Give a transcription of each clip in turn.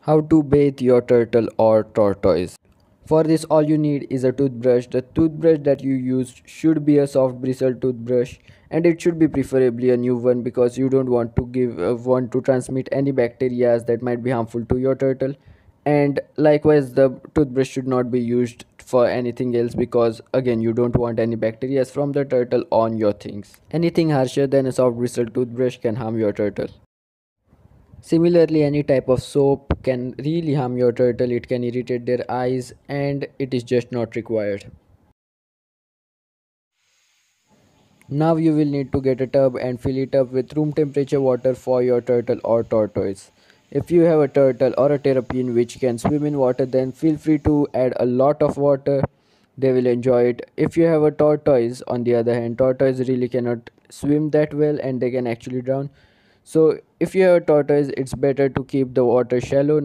How to bathe your turtle or tortoise. For this, all you need is a toothbrush. The toothbrush that you use should be a soft bristle toothbrush, and it should be preferably a new one because you don't want to transmit any bacteria that might be harmful to your turtle. And likewise, the toothbrush should not be used for anything else because again you don't want any bacteria from the turtle on your things. Anything harsher than a soft bristle toothbrush can harm your turtle. Similarly, any type of soap can really harm your turtle. It can irritate their eyes, and it is just not required. Now you will need to get a tub and fill it up with room temperature water for your turtle or tortoise. If you have a turtle or a terrapin which can swim in water, then feel free to add a lot of water. They will enjoy it. If you have a tortoise, on the other hand, tortoise really cannot swim that well and they can actually drown. So if you have a tortoise, it's better to keep the water shallow.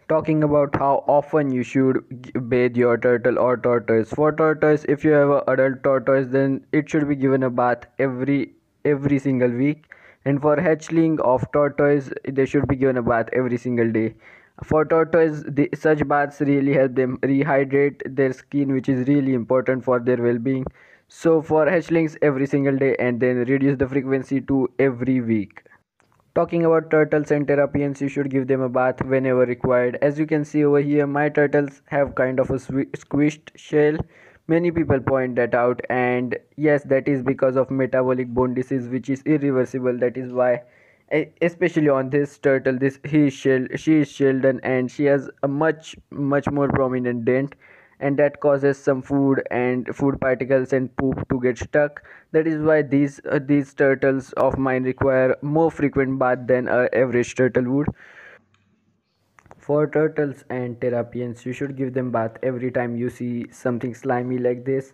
Talking about how often you should bathe your turtle or tortoise. For tortoise, if you have an adult tortoise, then it should be given a bath every single week. And for hatchling of tortoise, they should be given a bath every single day. For tortoise, such baths really help them rehydrate their skin, which is really important for their well-being. So for hatchlings, every single day, and then reduce the frequency to every week. Talking about turtles and terrapians, you should give them a bath whenever required. As you can see over here, my turtles have kind of a squished shell. Many people point that out, and yes, that is because of metabolic bone disease, which is irreversible. That is why, especially on this turtle, she is Sheldon, and she has a much more prominent dent, and that causes some food particles and poop to get stuck. That is why these turtles of mine require more frequent bath than a average turtle would. For turtles and terrapians, you should give them bath every time you see something slimy like this.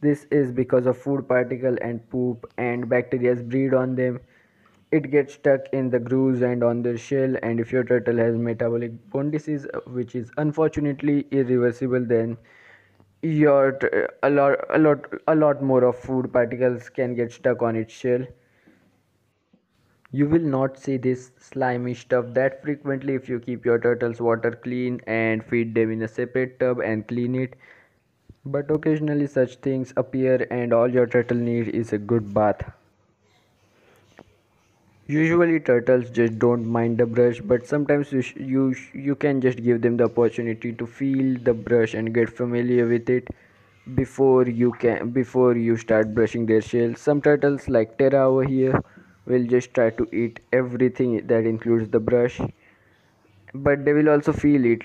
This is because of food particle and poop and bacteria breed on them. It gets stuck in the grooves and on their shell, and if your turtle has metabolic bone disease, which is unfortunately irreversible, then a lot more of food particles can get stuck on its shell. You will not see this slimy stuff that frequently if you keep your turtles water clean and feed them in a separate tub and clean it. But occasionally such things appear and all your turtle need is a good bath. Usually turtles just don't mind the brush, but sometimes you can just give them the opportunity to feel the brush and get familiar with it before you start brushing their shell. Some turtles like Terra over here will just try to eat everything that includes the brush, but they will also feel it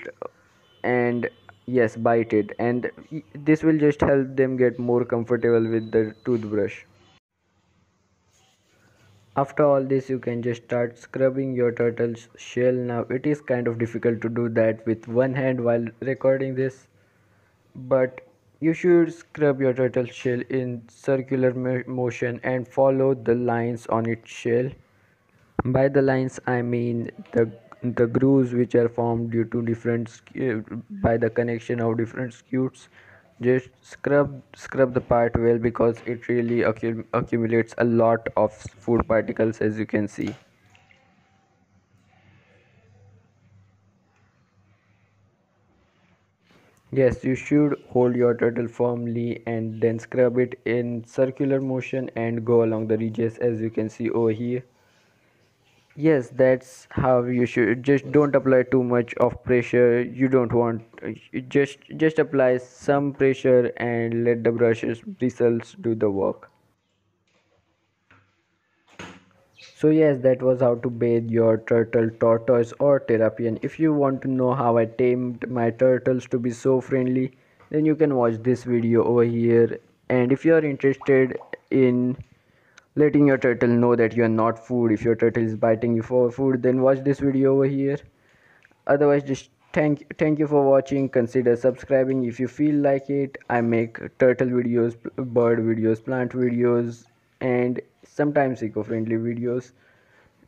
and yes, bite it, and this will just help them get more comfortable with the toothbrush. After all this, you can just start scrubbing your turtle's shell. Now it is kind of difficult to do that with one hand while recording this, but you should scrub your turtle shell in circular motion and follow the lines on its shell. By the lines I mean the grooves which are formed due to by the connection of different scutes. Just scrub the part well because it really accumulates a lot of food particles, as you can see. Yes, you should hold your turtle firmly and then scrub it in circular motion and go along the ridges, as you can see over here. Yes, that's how you should. Just don't apply too much of pressure. You don't want just apply some pressure and let the brushes bristles do the work. So yes, that was how to bathe your turtle, tortoise or terrapian. If you want to know how I tamed my turtles to be so friendly, then you can watch this video over here. And if you are interested in letting your turtle know that you are not food, if your turtle is biting you for food, then watch this video over here. Otherwise, just thank you for watching. Consider subscribing if you feel like it. I make turtle videos, bird videos, plant videos, and sometimes eco-friendly videos.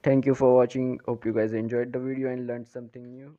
Thank you for watching. Hope you guys enjoyed the video and learned something new.